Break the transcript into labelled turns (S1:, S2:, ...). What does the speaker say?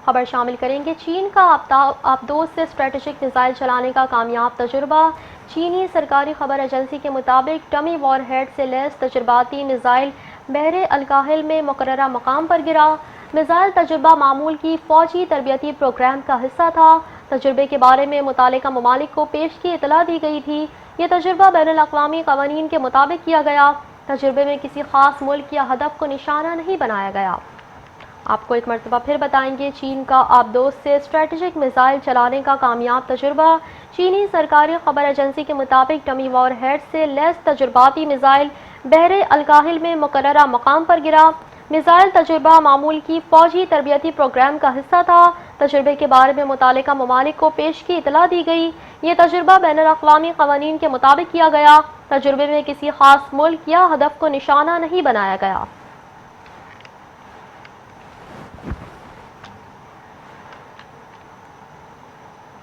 S1: خبر شامل کریں گے چین کا آبدوز سے اسٹریٹجک میزائل چلانے کا کامیاب تجربہ۔ چینی سرکاری خبر ایجنسی کے مطابق ڈمی وار ہیڈ سے لیس تجرباتی میزائل بحر الکاہل میں مقررہ مقام پر گرا۔ میزائل تجربہ معمول کی فوجی تربیتی پروگرام کا حصہ تھا۔ تجربے کے بارے میں متعلقہ ممالک کو پیش کی اطلاع دی گئی تھی۔ یہ تجربہ بین الاقوامی قوانین کے مطابق کیا گیا۔ تجربے میں کسی خاص ملک یا ہدف کو نشانہ نہیں بنایا گیا۔ آپ کو ایک مرتبہ پھر بتائیں گے چین کا آبدوز سے اسٹریٹجک میزائل چلانے کا کامیاب تجربہ۔ چینی سرکاری خبر ایجنسی کے مطابق ڈمی وار ہیڈ سے لیس تجرباتی میزائل بحر الکاہل میں مقررہ مقام پر گرا۔ میزائل تجربہ معمول کی فوجی تربیتی پروگرام کا حصہ تھا۔ تجربے کے بارے میں متعلقہ ممالک کو پیش کی اطلاع دی گئی۔ یہ تجربہ بین الاقوامی قوانین کے مطابق کیا گیا۔ تجربے میں کسی خاص ملک یا ہدف کو نشانہ نہیں بنایا گیا۔